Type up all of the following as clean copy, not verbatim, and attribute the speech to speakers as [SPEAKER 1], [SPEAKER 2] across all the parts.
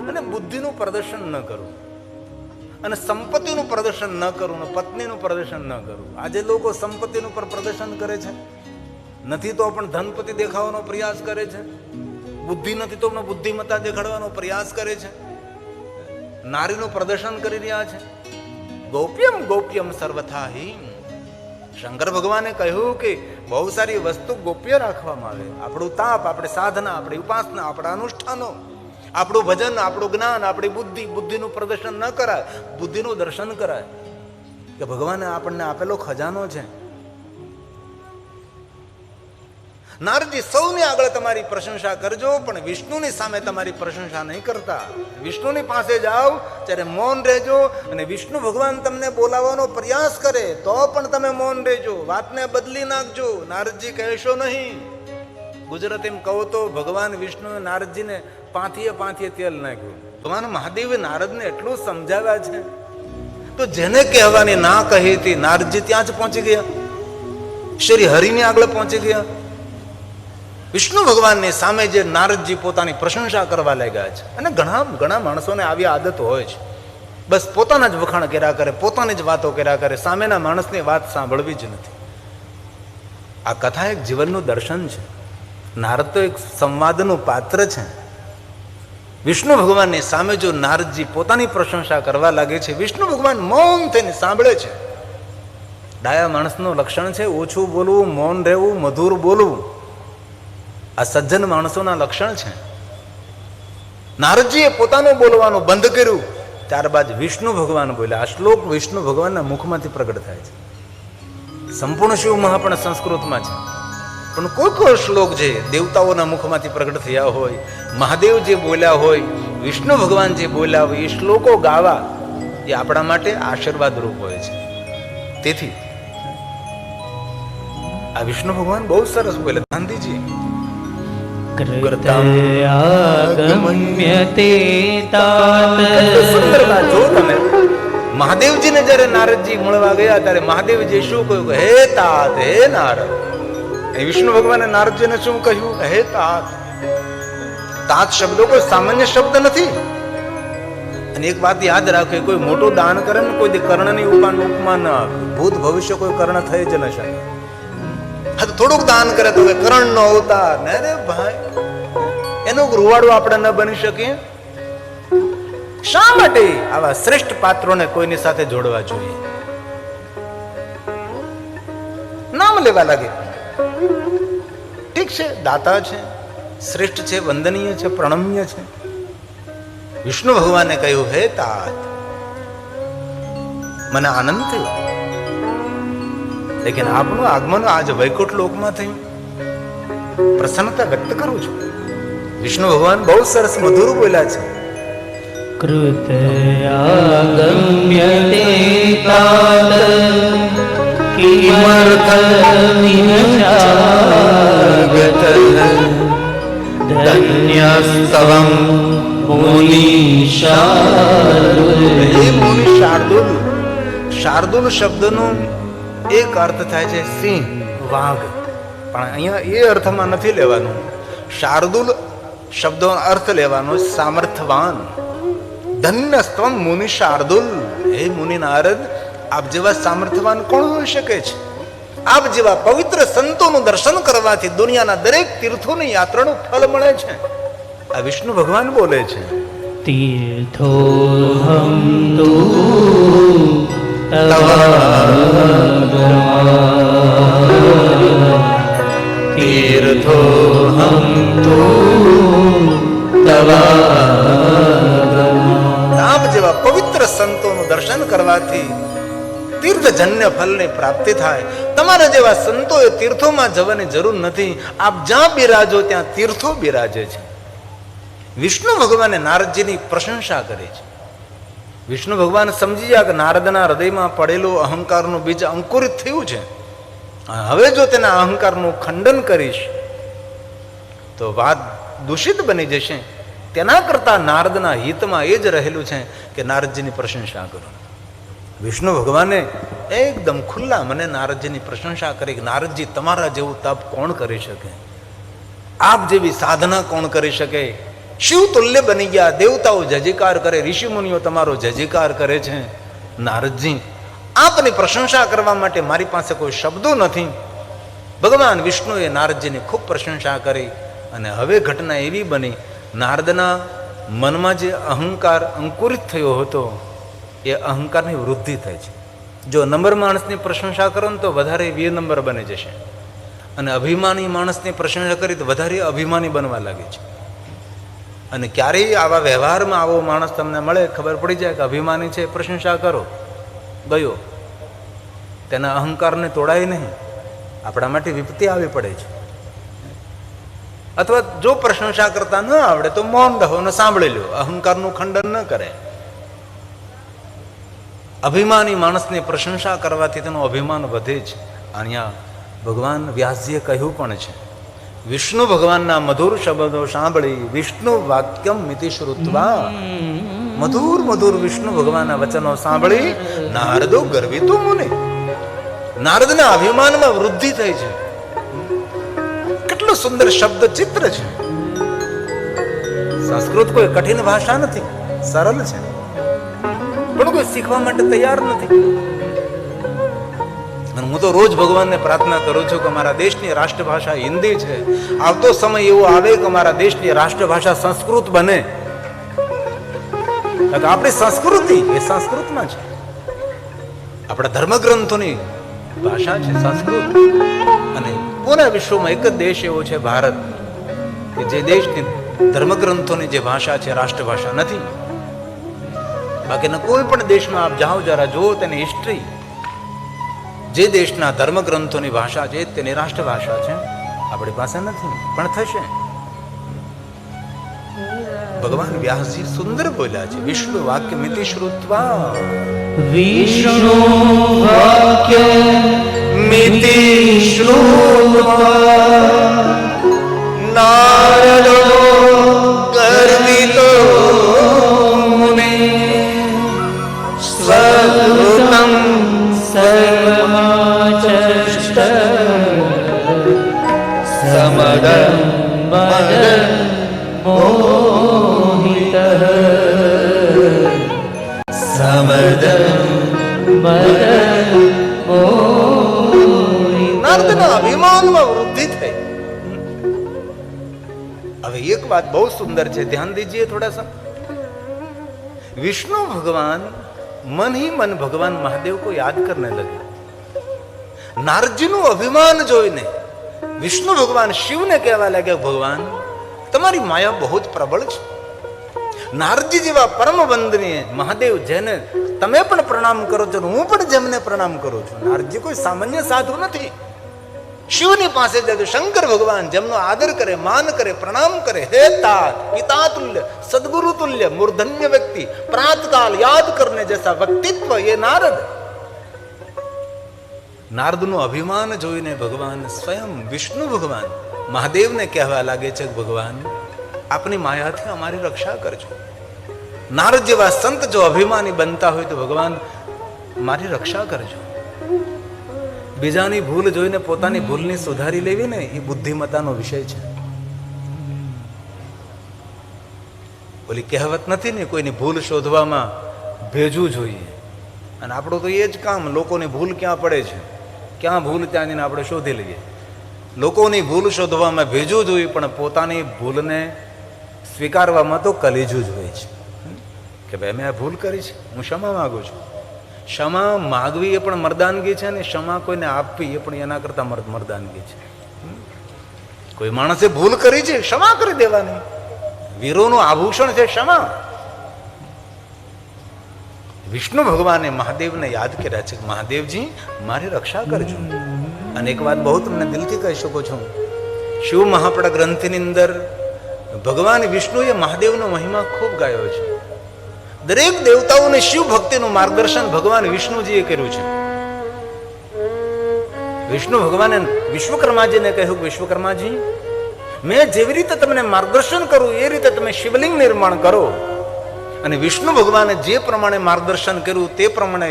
[SPEAKER 1] અને બુદ્ધિનું પ્રદર્શન ન કરવું, અને સંપત્તિનું પ્રદર્શન ન કરવું, અને પત્નીનું પ્રદર્શન ન કરવું. આજે લોકો સંપત્તિનું પર પ્રદર્શન કરે છે, નથી તો પણ ધનપતિ દેખાવાનો પ્રયાસ કરે છે, બુદ્ધિ નથી તો પણ બુદ્ધિમત્તા દેખાડવાનો પ્રયાસ કરે છે, નારીનું પ્રદર્શન કરી રહ્યા છે. ગોપ્યમ ગોપ્યમ સર્વથા હિ. શંકર ભગવાને કહ્યું કે બહુ સારી વસ્તુ ગોપ્ય રાખવામાં આવે. આપણું તાપ, આપણી સાધના, આપણી ઉપાસના, આપણા અનુષ્ઠાનો, આપણું ભજન, આપણું જ્ઞાન, આપણી બુદ્ધિ, બુદ્ધિનું પ્રદર્શન ન કરાય, બુદ્ધિનું દર્શન કરાય કે ભગવાને આપણને આપેલો ખજાનો છે. નારદજી, સૌની આગળ તમારી પ્રશંસા કરજો, પણ વિષ્ણુની સામે તમારી પ્રશંસા નહીં કરતા. વિષ્ણુની પાસે જાઓ ત્યારે મૌન રહેજો, અને વિષ્ણુ ભગવાન તમને બોલાવવાનો પ્રયાસ કરે તો પણ તમે મૌન રહેજો, વાતને બદલી નાખજો. નારદજી કહેશો નહીં. ગુજરાતીમાં કહો તો ભગવાન વિષ્ણુએ નારદજીને પાંથીએ પાંથીએ તેલ નાખ્યું. ભગવાન મહાદેવે નારદને એટલું સમજાવ્યા છે, તો જેને કહેવાની ના કહી હતી નારદજી ત્યાં જ પહોંચી ગયા, શ્રી હરિની આગળ પહોંચી ગયા. વિષ્ણુ ભગવાનની સામે જે નારદજી પોતાની પ્રશંસા કરવા લાગ્યા છે. અને ઘણા ઘણા માણસોને આવી આદત હોય છે, બસ પોતાના જ વખાણ કર્યા કરે, પોતાની જ વાતો કર્યા કરે, સામેના માણસની વાત સાંભળવી જ નથી. આ કથા એક જીવનનું દર્શન છે. નારદ તો એક સંવાદનું પાત્ર છે. વિષ્ણુ ભગવાનની સામે જો નારદજી પોતાની પ્રશંસા કરવા લાગે છે, વિષ્ણુ ભગવાન મૌન થઈને સાંભળે છે. ડાયા માણસનું લક્ષણ છે ઓછું બોલવું, મૌન રહેવું, મધુર બોલવું. આ સજ્જન માણસોના લક્ષણ છે. નારદજીએ પોતાનું બોલવાનું બંધ કર્યું, ત્યારબાદ વિષ્ણુ ભગવાન બોલ્યા. આ શ્લોક વિષ્ણુ ભગવાનના મુખમાંથી પ્રગટ થાય છે. સંપૂર્ણ શિવ મહાપણ સંસ્કૃતમાં છે, પણ કોઈ કોઈ શ્લોક છે દેવતાઓના મુખમાંથી પ્રગટ થયા હોય, મહાદેવ જે બોલ્યા હોય, વિષ્ણુ ભગવાન જે બોલ્યા હોય, એ શ્લોકો ગાવા એ આપણા માટે આશીર્વાદ રૂપ હોય છે. તેથી આ વિષ્ણુ ભગવાન બહુ સરસ બોલ્યા. ગાંધીજી મહાદેવજીને જયારે નારદજી મળવા ગયા ત્યારે મહાદેવજી શું કહ્યું? હે તાત, હે નારદ. વિષ્ણુ ભગવાને નારદજીને શું કહ્યું? હે તાત. તાત શબ્દો કોઈ સામાન્ય શબ્દ નથી. અને એક વાત યાદ રાખે, કોઈ મોટું દાન કરે ને કોઈ કર્ણની ઉપમા ન આપે. ભૂત ભવિષ્ય કોઈ કર્ણ થઈ જ ન શકે. હા, થોડુંક દાન કરે તો કર્ણ નો અવતાર ને, રે ભાઈ એનું રૂવાડું આપણે ન બની શકીએ. શા માટે આવા શ્રેષ્ઠ પાત્રોને કોઈની સાથે જોડવા જોઈએ? નામ લેવા લાગે. ઠીક છે, દાતા છે, શ્રેષ્ઠ છે, વંદનીય છે, પ્રણમ્ય છે. વિષ્ણુ ભગવાને કહ્યું, હે તાત, મને આનંદ થયો, લેકિન આપનું આગમન આજ વૈકુંઠ લોકમાં થયું, પ્રસન્નતા વ્યક્ત કરું છું. વિષ્ણુ ભગવાન બહુ સરસ મધુર બોલ્યા છે.
[SPEAKER 2] કૃત આગમ્યતે તાત કિમર્થ નિચાગત ધન્યસ્તવં મુનિ શાર્દુલ.
[SPEAKER 1] હે મુનિ શાર્દુલ. શાર્દુલ શબ્દનો એક અર્થ થાય છે સિંહ, વાઘ, પણ અહીંયા એ અર્થમાં નથી લેવાનું. શાર્દુલ શબ્દનો અર્થ લેવાનો સામર્થવાન. ધન્યસ્તવમ મુનિ શાર્દુલ. હે મુનિ નારદ, આપ જેવા સામર્થવાન કોણ હોઈ શકે છે? આપ જેવા પવિત્ર સંતોનું દર્શન કરવાથી દુનિયાના દરેક તીર્થોની યાત્રાનું ફળ મળે છે. આ વિષ્ણુ ભગવાન બોલે છે.
[SPEAKER 2] તીર્થોહમ તુ તીર્થોહમ તુ
[SPEAKER 1] આપ જેવા પવિત્ર સંતોનું દર્શન કરવાથી તીર્થજન્ય ફળની પ્રાપ્તિ થાય. તમારા જેવા સંતોએ તીર્થોમાં જવાની જરૂર નથી. આપ જ્યાં બિરાજો ત્યાં તીર્થો બિરાજે છે. વિષ્ણુ ભગવાને નારદજીની પ્રશંસા કરી છે. વિષ્ણુ ભગવાન સમજી ગયા કે નારદના હૃદયમાં પડેલું અહંકારનું બીજ અંકુરિત થયું છે. હવે જો તેના અહંકારનું ખંડન કરીશ તો વાત દૂષિત બની જશે. તેના કરતા નારદના હિતમાં એ જ રહેલું છે કે નારદજીની પ્રશંસા કરો. વિષ્ણુ ભગવાને એકદમ ખુલ્લા મને નારદજીની પ્રશંસા કરી કે નારદજી, તમારા જેવું તપ કોણ કરી શકે? આપ જેવી સાધના કોણ કરી શકે? શિવ તુલ્ય બની ગયા, દેવતાઓ જયજયકાર કરે, ઋષિ મુનિઓ તમારો જયજયકાર કરે છે. નારદજી, આપની પ્રશંસા કરવા માટે મારી પાસે કોઈ શબ્દો નથી. ભગવાન વિષ્ણુએ નારદજીની ખૂબ પ્રશંસા કરી. અને હવે ઘટના એવી બની, નારદના મનમાં જે અહંકાર અંકુરિત થયો હતો એ અહંકારની વૃદ્ધિ થઈ છે. જો નંબર માણસની પ્રશંસા કરો ને તો વધારે 2 નંબર બની જશે, અને અભિમાની માણસની પ્રશંસા કરી તો વધારે અભિમાની બનવા લાગે છે. અને ક્યારેય આવા વ્યવહારમાં આવો માણસ તમને મળે, ખબર પડી જાય કે અભિમાની છે, પ્રશંસા કરો, ગયો. તેના અહંકારને તોડાય નહીં, આપણા માટે વિપત્તિ આવી પડે છે. અથવા જો પ્રશંસા કરતા ન આવડે તો મૌન રહો ને સાંભળી લો, અહંકારનું ખંડન ન કરે. અભિમાની માણસની પ્રશંસા કરવાથી તેનું અભિમાન વધે છે. અહીંયા ભગવાન વ્યાસજીએ કહ્યું પણ છે, વિષ્ણુ ભગવાનના મધુર શબ્દો સાંભળી વિષ્ણુ વાક્યમ મિતિ શ્રુત્વા, મધુર મધુર વિષ્ણુ ભગવાનના વચનો સાંભળી નારદો ગર્વિતો મુનિ, નારદના અભિમાનમાં વૃદ્ધિ થઈ છે. કેટલું સુંદર શબ્દ ચિત્ર છે. સંસ્કૃત કોઈ કઠિન ભાષા નથી, સરળ છે, પણ કોઈ શીખવા માટે તૈયાર નથી. અને હું તો રોજ ભગવાનને પ્રાર્થના કરું છું કે અમારા દેશની રાષ્ટ્રભાષા હિન્દી છે, આવતો સમય એવો આવે કે અમારા દેશની રાષ્ટ્રભાષા સંસ્કૃત બને. આપણી સંસ્કૃતિ એ સંસ્કૃતમાં છે, આપણા ધર્મગ્રંથોની ભાષા છે સંસ્કૃત. અને પૂરા વિશ્વમાં એક જ દેશ એવો છે ભારત, કે જે દેશની ધર્મગ્રંથોની જે ભાષા છે રાષ્ટ્રભાષા નથી. બાકીના કોઈ પણ દેશમાં આપ જાઓ, જરા જુઓ તેની હિસ્ટ્રી, જે દેશના ધર્મગ્રંથોની ભાષા છે તેની રાષ્ટ્રભાષા છે. આપણી પાસે નથી, પણ થશે. ભગવાન વ્યાસજી સુંદર બોલ્યા છે, વિષ્ણુ વાક્ય મિતિ શ્રુત્વા,
[SPEAKER 2] વિષ્ણુ વાક્ય મિતિ શ્રુત્વા,
[SPEAKER 1] નારદો ગર્વિતો મુનિ,
[SPEAKER 2] સ્વકૃતં સર્વમાચષ્ટ, સમદં મદં મોહિતઃ, સમદં મદં મોહિતઃ.
[SPEAKER 1] નારદના અભિમાનમાં વૃદ્ધિ થઈ. હવે એક વાત બહુ સુંદર છે, ધ્યાન દીजिए थोड़ा सा. विष्णु भगवान मन ही मन भगवान महादेव को याद करने लगे. નારદજીનું અભિમાન જોઈને વિષ્ણુ ભગવાન શિવને કહેવા લાગ્યા, ભગવાન તમારી માયા બહુ જ પ્રબળ છે. નારદજી જેવા પરમ વંદનીય મહાદેવ જેને તમે પણ પ્રણામ કરો છો, હું પણ જેમને પ્રણામ કરું છું, નારદજી કોઈ સામાન્ય સાધુ નથી. શિવની પાસે જજો, શંકર ભગવાન જેમનો આદર કરે, માન કરે, પ્રણામ કરે, હે तात પિતા તુલ્ય, સદગુરુ તુલ્ય, મૂર્ધન્ય વ્યક્તિ, પ્રાતકાલ યાદ કરને જૈસા વ્યક્તિત્વ, એ નારદ. નારદનું અભિમાન જોઈને ભગવાન સ્વયં વિષ્ણુ ભગવાન મહાદેવને કહેવા લાગે છે, ભગવાન આપની માયાથી અમારી રક્ષા કરજો. નારદ જેવા સંત જો અભિમાની બનતા હોય તો ભગવાન મારી રક્ષા કરજો. બીજાની ભૂલ જોઈને પોતાની ભૂલની સુધારી લેવી ને એ બુદ્ધિમત્તાનો વિષય છે. ઓલી કહેવત નથી ને, કોઈની ભૂલ શોધવામાં ભેજવું જોઈએ. અને આપણું તો એ જ કામ, લોકોની ભૂલ ક્યાં પડે છે, ક્યાં ભૂલ ત્યાં જઈને આપણે શોધી લઈએ. લોકોની ભૂલ શોધવામાં ભેજવું જોઈએ, પણ પોતાની ભૂલને સ્વીકારવામાં તો કલેજું જ હોય છે કે ભાઈ મેં આ ભૂલ કરી છે, હું ક્ષમા માગું છું. ક્ષમા માગવી એ પણ મર્દાનગી છે, ને ક્ષમા કોઈને આપવી એ પણ એના કરતા મર્દાનગી છે. કોઈ માણસે ભૂલ કરી છે, ક્ષમા કરી દેવાની. વીરોનું આભૂષણ છે ક્ષમા. વિષ્ણુ ભગવાને મહાદેવને યાદ કર્યા છે, મહાદેવજી મારી રક્ષા કરજો. અને એક વાત બહુ તમને દિલથી કહી શકો છો, શિવ મહાપડા ગ્રંથની અંદર ભગવાન વિષ્ણુએ મહાદેવનો મહિમા ખૂબ ગાયો છે. દરેક દેવતાઓને શિવ ભક્તિનું માર્ગદર્શન ભગવાન વિષ્ણુજીએ કર્યું છે. વિષ્ણુ ભગવાને વિશ્વકર્માજીને કહ્યું, વિશ્વકર્માજી મેં જેવી રીતે તમને માર્ગદર્શન કરું એ રીતે તમે શિવલિંગ નિર્માણ કરો. અને વિષ્ણુ ભગવાને જે પ્રમાણે માર્ગદર્શન કર્યું તે પ્રમાણે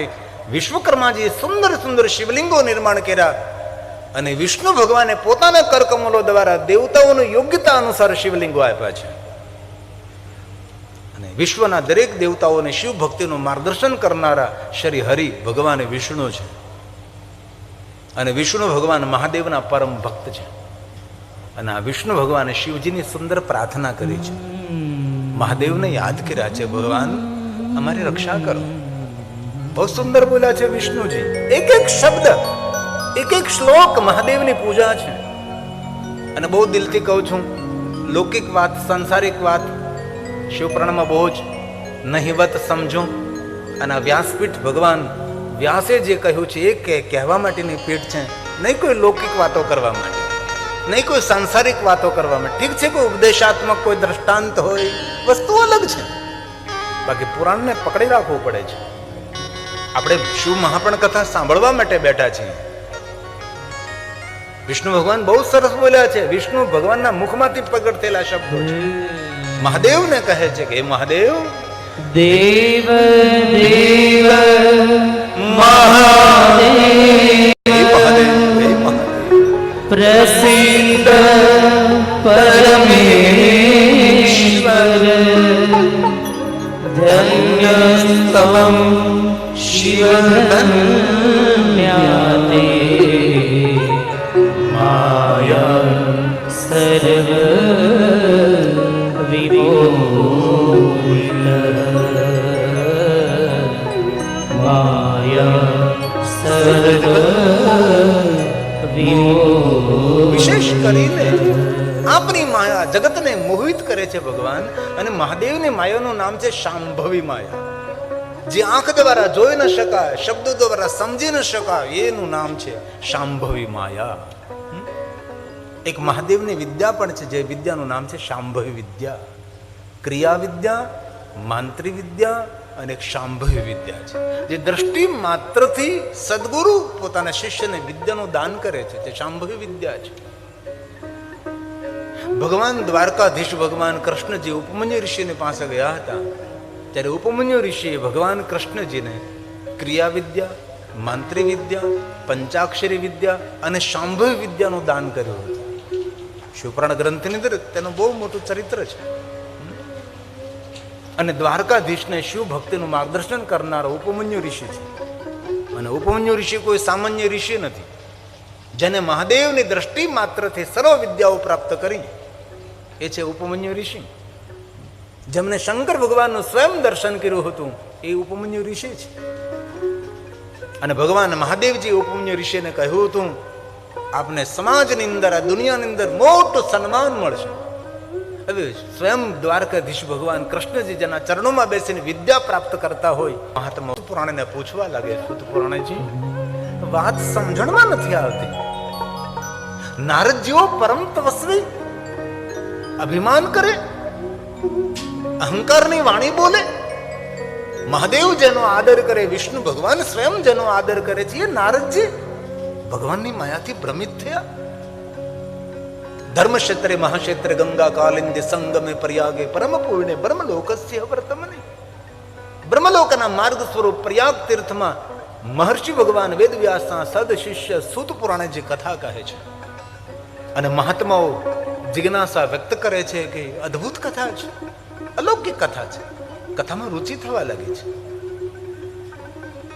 [SPEAKER 1] વિશ્વકર્માજીએ સુંદર સુંદર શિવલિંગો નિર્માણ કર્યા. અને વિષ્ણુ ભગવાને પોતાના કરકમલો દ્વારા દેવતાઓની યોગ્યતા અનુસાર શિવલિંગો આપ્યા છે. અને વિશ્વના દરેક દેવતાઓને શિવ ભક્તિનું માર્ગદર્શન કરનારા શ્રી હરિ ભગવાન વિષ્ણુ છે. અને વિષ્ણુ ભગવાન મહાદેવના પરમ ભક્ત છે. અને આ વિષ્ણુ ભગવાને શિવજીની સુંદર પ્રાર્થના કરી છે. મહાદેવને યાદ કર્યા છે, ભગવાન અમારી રક્ષા કરો. બહુ સુંદર બોલ્યા છે વિષ્ણુજી. એક એક શબ્દ, એક એક શ્લોક મહાદેવની પૂજા છે. અને બહુ દિલથી કહું છું, લૌકિક વાત, સંસારિક વાત શિવપુરાણમાં બહુ જ નહિવત સમજો. અને આ વ્યાસપીઠ ભગવાન વ્યાસે જે કહ્યું છે એ કહેવા માટેની પીઠ છે, નહીં કોઈ લૌકિક વાતો કરવા માટે, નહીં કોઈ સાંસારિક વાતો કરવા માટે. ઠીક છે, કોઈ ઉપદેશાત્મક કોઈ દ્રષ્ટાંત હોય, વસ્તુ અલગ છે. બાકી પુરાણને પકડી રાખવું પડે છે. આપણે શિવ મહાપણ કથા સાંભળવા માટે બેઠા છીએ. વિષ્ણુ ભગવાન બહુ સરસ બોલ્યા છે. વિષ્ણુ ભગવાનના મુખમાંથી પ્રગટ થયેલા શબ્દો છે. મહાદેવને કહે છે કે હે મહાદેવ,
[SPEAKER 2] દેવ દેવ મહાદેવ,
[SPEAKER 1] હે મહાદેવ, હે મહાદેવ,
[SPEAKER 2] પ્રસિદ્ધ પરમેશ્વર, ધન્યસ્તવં શિવધન્યાતે, માયા સર્વ વિમોહિત, માયા સર્વ વિમોહિત.
[SPEAKER 1] વિશેષ કરીને આપની માયા જગતને મોહિત કરે છે ભગવાન. અને મહાદેવની માયાનું નામ છે શાંભવી માયા. જે આંખ દ્વારા જોઈ ન શકાય, શબ્દો દ્વારા સમજી ન શકાય, એનું નામ છે શાંભવી માયા. એક મહાદેવની વિદ્યા પણ છે, જે વિદ્યાનું નામ છે શાંભવી વિદ્યા. ક્રિયા વિદ્યા, માંત્રિક વિદ્યા અને એક શાંભવી વિદ્યા છે, જે દ્રષ્ટિ માત્રથી સદગુરુ પોતાના શિષ્યને વિદ્યાનું દાન કરે છે. તે શાંભવી વિદ્યા છે. ભગવાન દ્વારકાધીશ ભગવાન કૃષ્ણજી ઉપમન્યુ ઋષિની પાસે ગયા હતા. ત્યારે ઉપમન્યુ ઋષિએ ભગવાન કૃષ્ણજીને ક્રિયા વિદ્યા, માંત્રિક વિદ્યા, પંચાક્ષરી વિદ્યા અને શાંભવી વિદ્યાનું દાન કર્યું હતું. શિવપુરાણ ગ્રંથની અંદર તેનું બહુ મોટું ચરિત્ર છે. અને દ્વારકાધીશને શિવ ભક્તિનું માર્ગદર્શન કરનારો ઉપમન્યુ ઋષિ છે. અને ઉપમન્યુ ઋષિ કોઈ સામાન્ય ઋષિ નથી. જેને મહાદેવની દ્રષ્ટિ માત્રથી સર્વ વિદ્યાઓ પ્રાપ્ત કરી, એ છે ઉપમન્યુ ઋષિ. જેમને શંકર ભગવાનનું સ્વયં દર્શન કર્યું હતું, એ ઉપમન્યુ ઋષિ છે. અને ભગવાન મહાદેવજી ઉપમન્યુ ઋષિને કહ્યું હતું, આપને સમાજની અંદર, આ દુનિયાની અંદર મોટું સન્માન મળશે. હવે સ્વયં દ્વારકાધીશ ભગવાન કૃષ્ણજી જેના ચરણોમાં બેસીને વિદ્યા પ્રાપ્ત કરતા હોય, મહાત્મા પુરાણને પૂછવા લાગે, સુત પુરાણજી વાત સમજણમાં નથી આવતી. નારદજીઓ પરમ તપસ્વી અભિમાન કરે, અહંકારની વાણી બોલે. મહાદેવ જેનો આદર કરે, વિષ્ણુ ભગવાન સ્વયં જેનો આદર કરે છે, એ નારદજી ભગવાનની માયાથી ભ્રમિત થયા. ધર્મક્ષેત્રે મહાક્ષેત્રે ગંગા કાલિંદે સંગમે પ્રયાગે પરમ પૂર્ણે બ્રહ્મલોકસ્ય વર્તમને. બ્રહ્મલોકના માર્ગ સ્વરૂપ પ્રયાગ તીર્થમાં મહર્ષિ ભગવાન વેદવ્યાસના સદ શિષ્ય સૂત પુરાણે જે કથા કહે છે, અને મહાત્માઓ જિજ્ઞાસા વ્યક્ત કરે છે કે અદ્ભુત કથા છે, અલૌકિક કથા છે. કથામાં રુચિ થવા લાગી છે.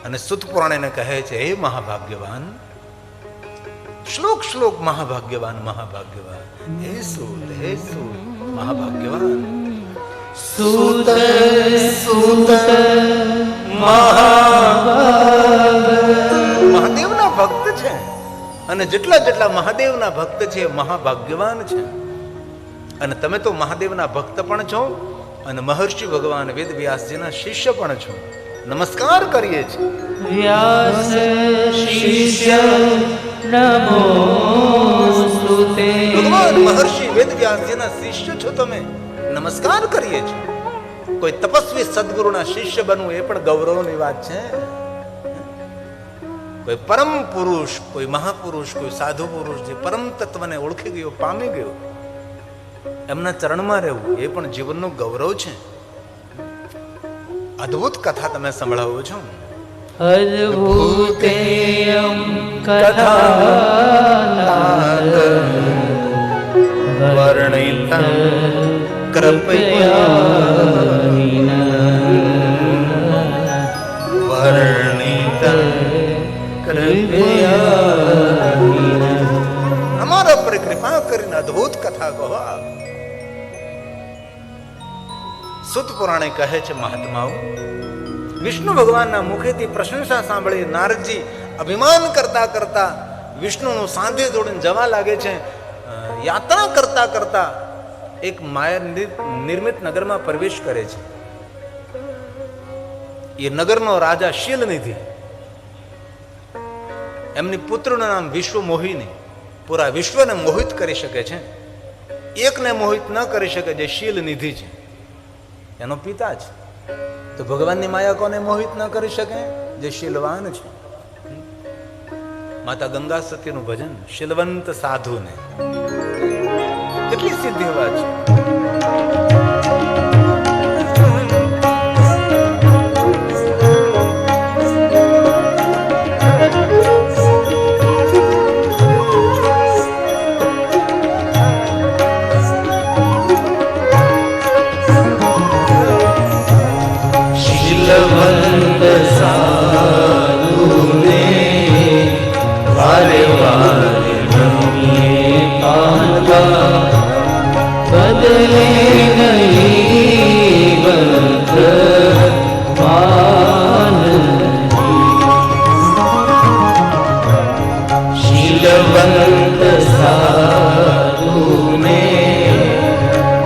[SPEAKER 1] અને સૂત પુરાણે કહે છે, હે મહાભાગ્યવાન, શ્લોક શ્લોક મહાભાગ્યવાન, મહાભાગ્યવાન, હે સૂત, હે સૂત, મહાભાગ્યવાન.
[SPEAKER 2] સૂત સૂત
[SPEAKER 1] મહાદેવના ભક્ત છે. અને જેટલા જેટલા મહાદેવના ભક્ત છે, મહાભાગ્યવાન છે. અને તમે તો મહાદેવના ભક્ત પણ છો, અને મહર્ષિ ભગવાન વેદવ્યાસજીના શિષ્ય પણ છો. નમસ્કાર કરીએ છીએ.
[SPEAKER 2] વ્યાસ શિષ્ય નમોસ્તુતે.
[SPEAKER 1] ભગવાન મહર્ષિ વેદવ્યાસજીના શિષ્ય છો તમે, નમસ્કાર કરીએ છીએ. કોઈ તપસ્વી સદગુરુના શિષ્ય બનવું એ પણ ગૌરવની વાત છે. કોઈ પરમ પુરુષ, કોઈ મહાપુરુષ, કોઈ સાધુ પુરુષ જે પરમ તત્વને ઓળખી ગયો, પામી ગયો, એમના ચરણમાં રહેવું એ પણ જીવનનું ગૌરવ છે. અદ્ભુત કથા તમે સંભળાવો છો.
[SPEAKER 2] અદ્ભુતેયં કથા વર્ણિત કૃપયા
[SPEAKER 1] સુત પુરાણે કહે છે મહાત્માઓ, વિષ્ણુ ભગવાનના મુખેથી પ્રશંસા સાંભળી નારદજી અભિમાન કરતા કરતા વિષ્ણુનું સાંધે જોડીને જવા લાગે છે. યાત્રા કરતા કરતા એક માયા નિર્મિત નગરમાં પ્રવેશ કરે છે. એ નગરનો રાજા શીલનિધિ, એમની પુત્રનું નામ વિશ્વ મોહિની, પૂરા વિશ્વને મોહિત કરી શકે છે. એકને મોહિત ન કરી શકે જે શીલનિધિ છે, એનો પિતા છે. તો ભગવાનની માયા કોને મોહિત ન કરી શકે? જે શીલવાન છે. માતા ગંગા સતીનું ભજન, શીલવંત સાધુને. કેટલી સિદ્ધિ વાત છે.
[SPEAKER 2] શીલવંત સાધુને વારે વારે નમીએ પાનવા, બદલે નહીં વર્તમાન. શીલવંત સાધુને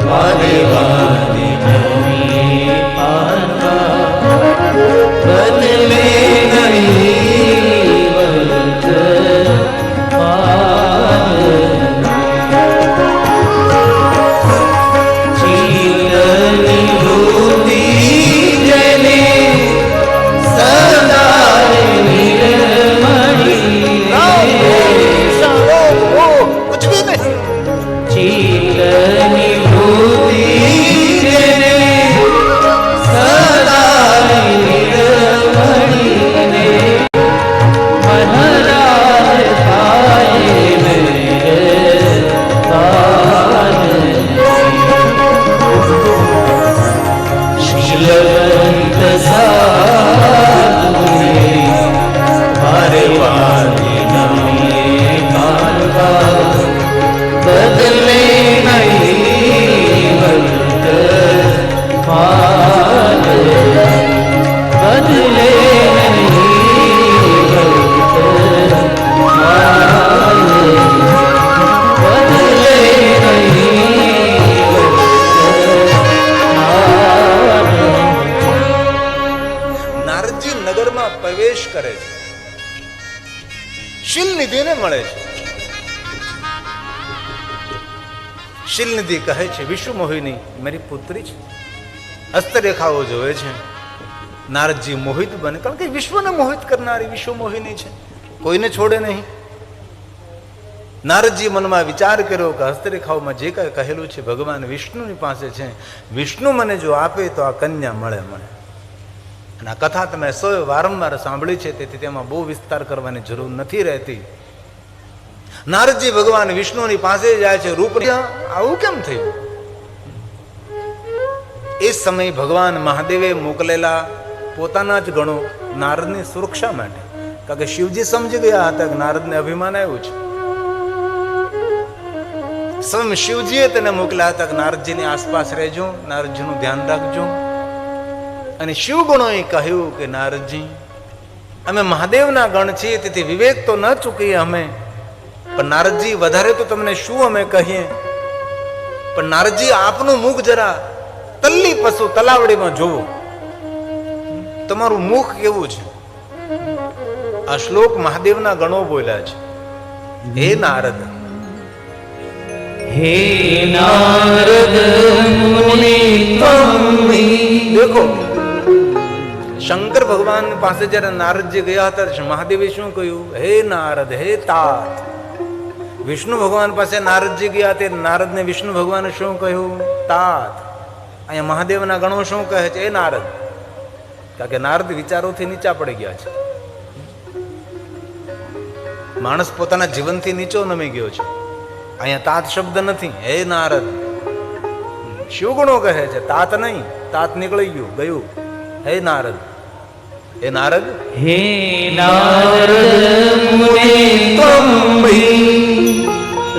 [SPEAKER 2] વારે વારે નમીએ પાનવા, બદલે નહીં વર્તમાન. ચિત્તની વૃત્તિ જેને સદા નિર્મળી,
[SPEAKER 1] कुछ भी नहीं.
[SPEAKER 2] ચિત્તની વૃત્તિ જેને સદા નિર્મળીને મનરાજ થાય નિર્તાન. શીલવંત સાધુને વારે વારે નમીએ પાનવા, બદલે નહીં વર્તમાન, બદલે નહીં વર્તમાન, બદલે નહીં વર્તમાન.
[SPEAKER 1] નારદજી નગરમાં પ્રવેશ કરે છે, શીલનિધિને મળે છે. શીલનિધિ કહે છે, વિશ્વ મોહિની મારી પુત્રી છે, હસ્તરેખાઓ જોવે છે. નારદજી મોહિત બને, કારણ કે વિશ્વને મોહિત કરનારી વિશ્વ મોહિની છે, કોઈને છોડે નહીં. નારદજી મનમાં વિચાર કર્યો કે હસ્તરેખાઓમાં જે કાંઈ કહેલું છે ભગવાન વિષ્ણુની પાસે છે, વિષ્ણુ મને જો આપે તો આ કન્યા મળે. અને આ કથા તમે સૌએ વારંવાર સાંભળી છે, તેથી તેમાં બહુ વિસ્તાર કરવાની જરૂર નથી રહેતી. નારદજી ભગવાન વિષ્ણુની પાસે જાય છે. રૂપ આવું કેમ થયું? એ સમય ભગવાન મહાદેવે મોકલેલા પોતાના જ ગણો નારદની સુરક્ષા માટે, કારણ કે શિવજી સમજી ગયા હતા કે નારદને અભિમાન આવ્યું છે. સ્વયં શિવજીએ તેને મોકલ્યા હતા કે નારદજીની આસપાસ રહેજો, નારદજીનું ધ્યાન રાખજો. અને શિવગુણોએ કહ્યું કે નારદજી, અમે મહાદેવના ગણ છીએ, તેથી વિવેક તો ન ચૂકીએ અમે, પણ નારદજી વધારે તો તમને શું અમે કહીએ, પણ નારદજી આપનું મુખ જરા તલ્લી પશુ તલાવડીમાં જોવો, તમારું મુખ કેવું છે. આ શ્લોક મહાદેવના ગણો બોલ્યા છે. હે નારદ,
[SPEAKER 2] હે નારદ મુનિ તમ્મિ.
[SPEAKER 1] દેખો, શંકર ભગવાન પાસે જયારે નારદજી ગયા હતા, મહાદેવે શું કહ્યું? હે નારદ, હે તાત. વિષ્ણુ ભગવાન પાસે નારદજી ગયા તે નારદને વિષ્ણુ ભગવાને શું કહ્યું? તાત. અહીંયા મહાદેવના ગણો શું કહે છે? એ નારદ. કારણ કે નારદ વિચારોથી નીચા પડી ગયા છે. માણસ પોતાના જીવનથી નીચો નમી ગયો છે. અહીંયા તાત શબ્દ નથી, હે નારદ. શિવગુણો કહે છે, તાત નહીં. તાત નીકળી ગયું. હે નારદ, હે નારદ,
[SPEAKER 2] હે નારદ મુનિ તમ્મિ,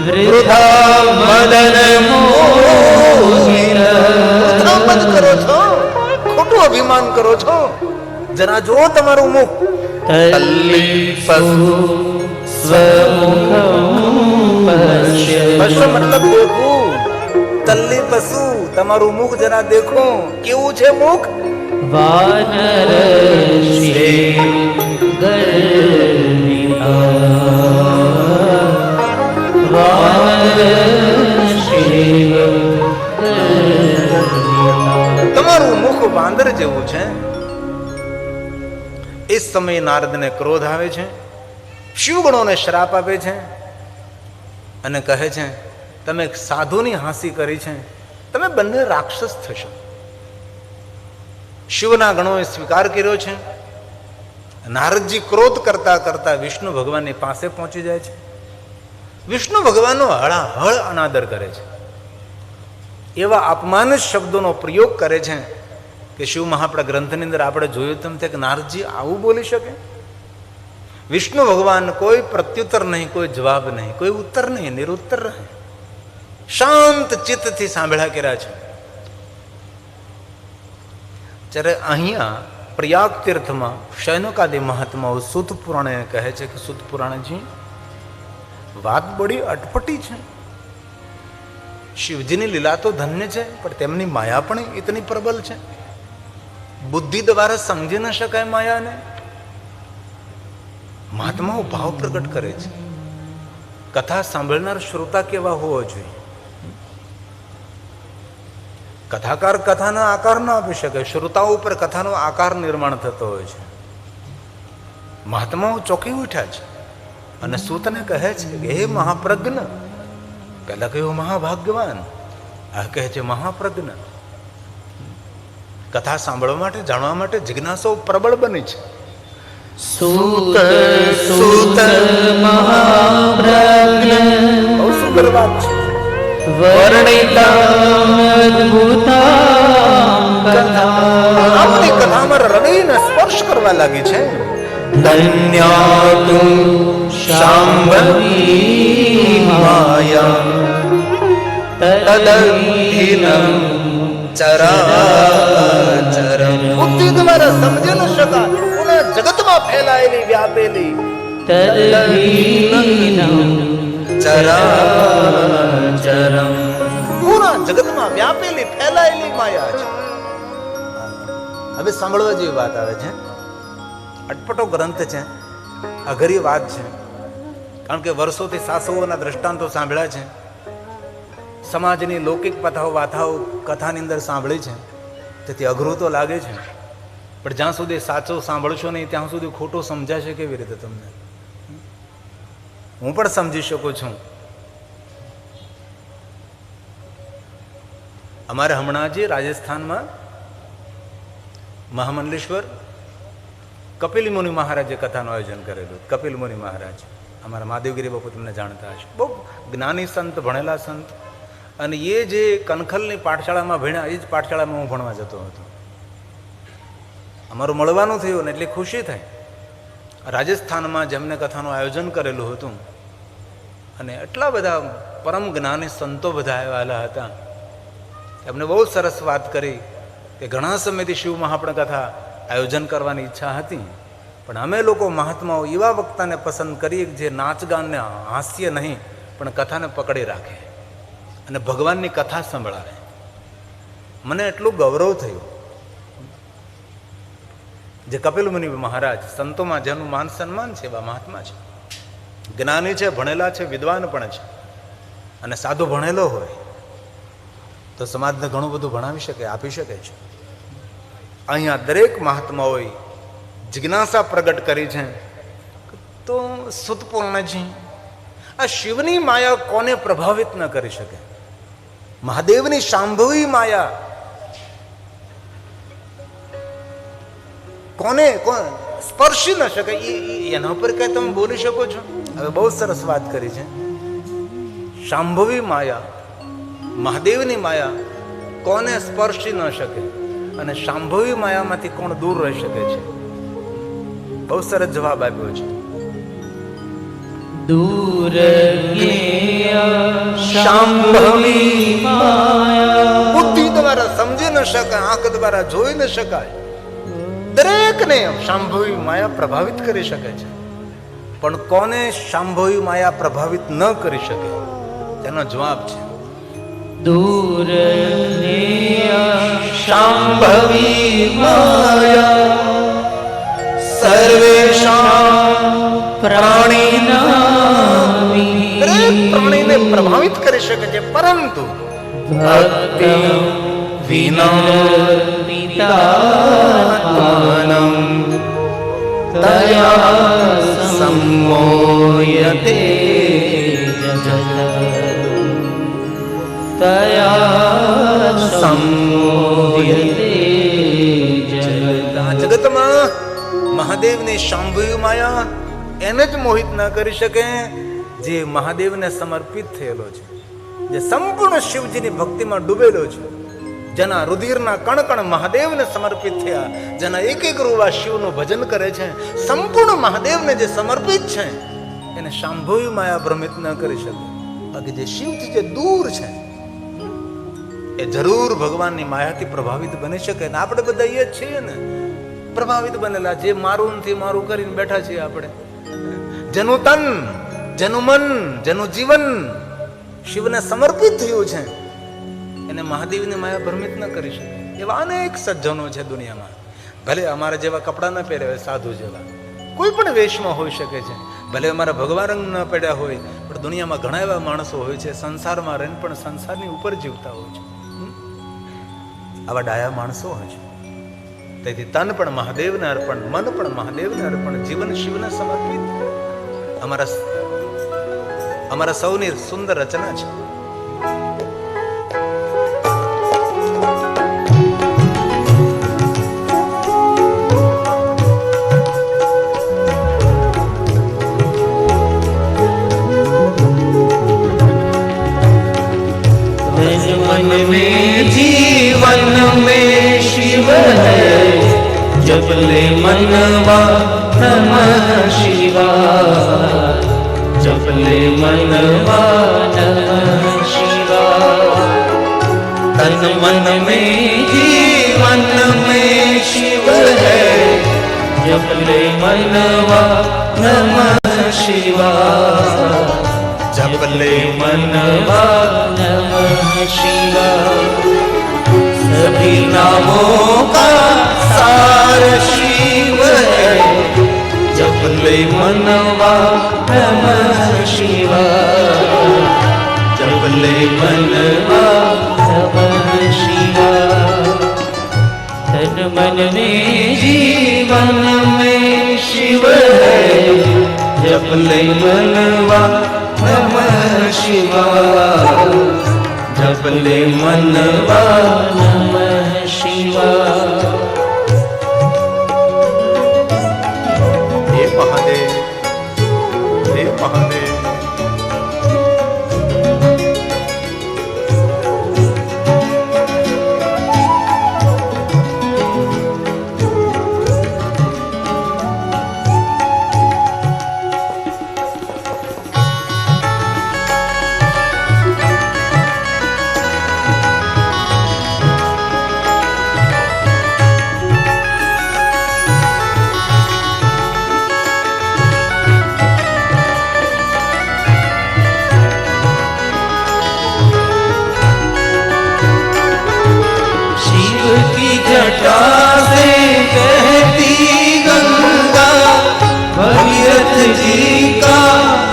[SPEAKER 2] વૃથા મદન મોહિત.
[SPEAKER 1] અપરાધ કરો છો, ખોટું અભિમાન કરો છો. જરા જો તમારું મુખ.
[SPEAKER 2] તલ્લીપસુ સ્વમુખં પશ્ય.
[SPEAKER 1] પશ્ય મતલબ દેખું. તલ્લી પશુ, તમારું મુખ જરા દેખો. કેવું છે મુખ?
[SPEAKER 2] વાનર શ્રેય ગર્વિતા. વાનર શ્રેય ગર્વિતા.
[SPEAKER 1] તમારું મુખ વાંદર જેવું છે. એ સમયે નારદને ક્રોધ આવે છે, શિવગણોને શ્રાપ આપે છે અને કહે છે તમે સાધુની હાંસી કરી છે, તમે બંને રાક્ષસ થશો. શિવના ગણોએ સ્વીકાર કર્યો છે. નારદજી ક્રોધ કરતા કરતા વિષ્ણુ ભગવાનની પાસે પહોંચી જાય છે. વિષ્ણુ ભગવાનનો હળાહળ અનાદર કરે છે. એવા અપમાનિત શબ્દોનો પ્રયોગ કરે છે કે શિવ મહાપડા ગ્રંથની અંદર આપણે જોયું તેમ કે નારદજી આવું બોલી શકે? વિષ્ણુ ભગવાન કોઈ પ્રત્યુત્તર નહીં, કોઈ જવાબ નહીં, કોઈ ઉત્તર નહીં, નિરુત્તર રહે, શાંત ચિત્તથી સાંભળ્યા કર્યા છે. જ્યારે અહીંયા પ્રયાગ તીર્થમાં શૈનકાદી મહાત્માઓ સુત પુરાણે કહે છે કે સુત પુરાણજી વાત બડી અટપટી છે. શિવજીની લીલા તો ધન્ય છે, પણ તેમની માયા પણ ઇતની પ્રબલ છે. બુદ્ધિ દ્વારા સમજી ન શકાય માયાને. મહાત્માઓ ભાવ પ્રગટ કરે છે. કથા સાંભળનાર શ્રોતા કેવા હોવો જોઈએ? કથાકાર કથાનો આકાર ન આપી શકે, શ્રોતાઓ ઉપર કથાનો આકાર નિર્માણ થતો હોય છે. મહાત્માઓ ચોકી ઉઠ્યા છે અને સૂતને કહે છે કે હે મહાપ્રજ્ઞ. પહેલા કહ્યું મહાભાગ્યવાન, આ કહે છે મહાપ્રજ્ઞ. કથા સાંભળવા માટે, જાણવા માટે જિજ્ઞાસાઓ પ્રબળ બની છે.
[SPEAKER 2] સૂત સૂત મહાપ્રજ્ઞ.
[SPEAKER 1] બહુ સુંદર વાત છે.
[SPEAKER 2] વર્ણિતામદ્ભુતાં કથા.
[SPEAKER 1] આપણી કથામાં હૃદયને સ્પર્શ કરવા લાગી છે.
[SPEAKER 2] ધન્યાતુ શાંભવી માયા તદધીનં ચરાચરં.
[SPEAKER 1] બુદ્ધિ દ્વારા સમજી ન શકાય પૂરા જગતમાં ફેલાયેલી વ્યાપેલી
[SPEAKER 2] તદધીનં ચરાચરં.
[SPEAKER 1] પૂરા જગતમાં વ્યાપેલી ફેલાયેલી માયા છે. હવે સાંભળવા જેવી વાત આવે છે. અટપટો ગ્રંથ છે, અઘરી વાત છે, કારણ કે વર્ષોથી સાસુઓના દ્રષ્ટાંતો સાંભળ્યા છે, સમાજની લૌકિક કથાઓ વાથાઓ કથાની અંદર સાંભળી છે, તેથી અઘરું તો લાગે છે. પણ જ્યાં સુધી સાચો સાંભળશો નહીં ત્યાં સુધી ખોટો સમજાશે કેવી રીતે તમને? હું પણ સમજી શકું છું. અમારે હમણાં જે રાજસ્થાનમાં મહામંડલેશ્વર કપિલ મુનિ મહારાજે કથાનું આયોજન કરેલું. કપિલ મુનિ મહારાજ અમારા મહાદેવગીરી બાપુ તમને જાણતા હશે, બહુ જ્ઞાની સંત, ભણેલા સંત. અને એ જે કનખલની પાઠશાળામાં ભણ્યા એ જ પાઠશાળામાં હું ભણવા જતો હતો. અમારું મળવાનું થયું ને એટલી ખુશી થઈ. રાજસ્થાનમાં જેમને કથાનું આયોજન કરેલું હતું અને એટલા બધા પરમ જ્ઞાની સંતો બધા આવેલા હતા. એમને બહુ સરસ વાત કરી કે ઘણા સમયથી શિવ મહાપણ કથા આયોજન કરવાની ઈચ્છા હતી, પણ અમે લોકો મહાત્માઓ એવા વક્તાને પસંદ કરીએ જે નાચગાનને હાસ્ય નહીં પણ કથાને પકડી રાખે અને ભગવાનની કથા સંભળાવે. મને એટલું ગૌરવ થયું. જે કપિલ મુનિ મહારાજ સંતોમાં જેનું માન સન્માન છે એવા મહાત્મા છે, જ્ઞાની છે, ભણેલા છે, વિદ્વાન પણ છે. અને સાધુ ભણેલો હોય તો સમાજને ઘણું બધું ભણાવી શકે, આપી શકે છે. અહીંયા દરેક મહાત્માઓએ જિજ્ઞાસા પ્રગટ કરી છે. તો સુતપૂર્ણજી, આ શિવની માયા કોને પ્રભાવિત ન કરી શકે? મહાદેવની શાંભવી માયા કોને સ્પર્શી ન શકે? એના ઉપર કઈ તમે બોલી શકો છો? હવે બહુ સરસ વાત કરી છે. શાંભવી માયા, મહાદેવની માયા કોને સ્પર્શી ન શકે અને શાંભવી માયામાંથી કોણ દૂર રહી શકે છે? બહુ સરસ જવાબ આપ્યો છે.
[SPEAKER 2] દૂર શાંભવી માયા.
[SPEAKER 1] બુદ્ધિ દ્વારા સમજી ન શકાય, આંખ દ્વારા જોઈ ન શકાય, દરેકને શાંભવી માયા પ્રભાવિત કરી શકે છે. પણ કોને શાંભવી માયા પ્રભાવિત ન કરી શકે? તેનો જવાબ છે
[SPEAKER 2] दूर शांभवी माया सर्वेषां प्राणिनां
[SPEAKER 1] દરેક પ્રાણીને પ્રભાવિત કરી શકે છે, પરંતુ
[SPEAKER 2] ભક્તિ વિનર્મિતાત્માનં તયા સંમોયતે જગત તયા સંમોયતે જગત.
[SPEAKER 1] આ જગતમાં મહાદેવની શાંભવી માયા એને જ મોહિત ન કરી શકે જે મહાદેવને સમર્પિત થયેલો છે, જે સંપૂર્ણ શિવજીની ભક્તિમાં ડૂબેલો છે, જેના રુધિરના કણ કણ મહાદેવને સમર્પિત થયા, જેના એક એક રૂવા શિવનું ભજન કરે છે, સંપૂર્ણ મહાદેવને જે સમર્પિત છે એને શાંભવી માયા ભ્રમિત ન કરી શકે. બાકી જે શિવથી જે દૂર છે એ જરૂર ભગવાનની માયાથી પ્રભાવિત બની શકે. ને આપણે બધા એ જ છીએ ને, પ્રભાવિત બનેલા, જે મારું નથી મારું કરીને બેઠા છીએ આપણે. જેનું તન, જેનું મન, જેનું જીવન શિવને સમર્પિત થયું છે એને મહાદેવની માયા ભ્રમિત ન કરી શકે. એવા અનેક સજ્જનો છે દુનિયામાં. ભલે અમારા જેવા કપડાં ન પહેર્યા હોય, સાધુ જેવા, કોઈ પણ વેશમાં હોઈ શકે છે. ભલે અમારા ભગવા રંગ ન પડ્યા હોય, પણ દુનિયામાં ઘણા એવા માણસો હોય છે સંસારમાં રહીને પણ સંસારની ઉપર જીવતા હોય છે. આવા ડાયા માણસો હોય છે. તેથી તન પણ મહાદેવને અર્પણ, મન પણ મહાદેવને અર્પણ, જીવન શિવને સમર્પિત અમારા સૌની સુંદર રચના છે.
[SPEAKER 2] मन में जीवन में शिव है जब ले मनवा नमः शिवाय जब ले मनवा नमः शिवाय तन मन में जीवन में शिव है जब ले मनवा नमः शिवाय जब ले मनवा नमः शिवाय सभी नामों का सार शिव है जब ले मनवा नमः शिवाय जब ले मनवा नमः शिवाय तन मन में जीवन में शिव है जब ले मनवा नमः शिवाय जब ले मनवा नमः शिवाय.
[SPEAKER 1] हे महादेव, हे महादेव.
[SPEAKER 2] जटा से बहती गंगा भगीरथ जी का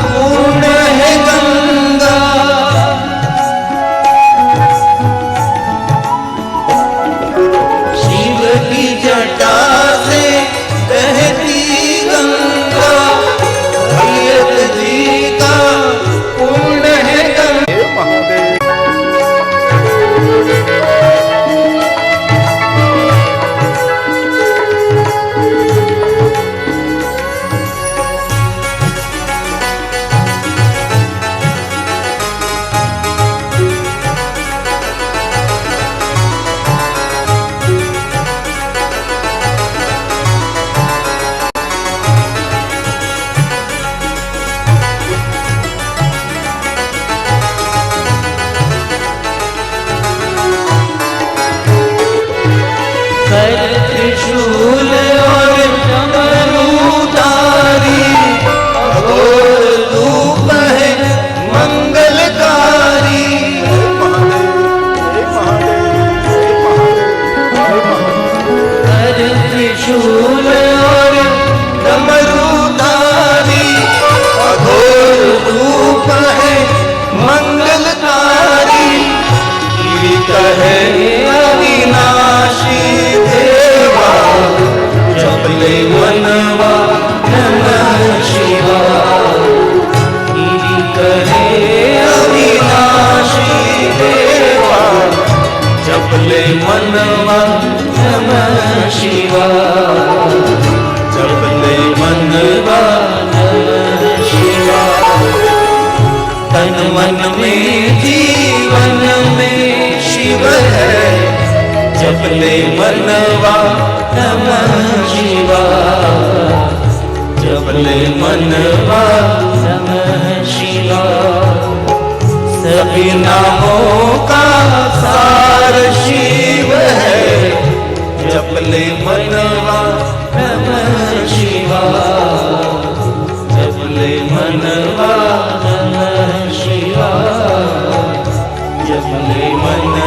[SPEAKER 2] पूर्ण है गंगा शिव की जटा से बहती गंगा भगीरथ जी का पूर्ण है गंगा.
[SPEAKER 1] हे महादेव,
[SPEAKER 2] त्रिशूल और डमरूधारी अघोर रूप है मंगलकारी। त्रिशूल और डमरूधारी अघोर रूप है मंगलकारी। कहे अविनाशी देवा जपले मनवा नमः शिवाय। कहे अविनाशी देवा जपले मनवा नमः शिवाय। जपले मनवा नमः शिवाय। तन मन में जीवन में शिव है जपले मनवा नमः शिवाय। जपले मनवा नमः शिवाय। सभी नामों का सार शिव है जपले मनवा नमः शिवाय। जपले मनवा नमः शिवाय। जपले मन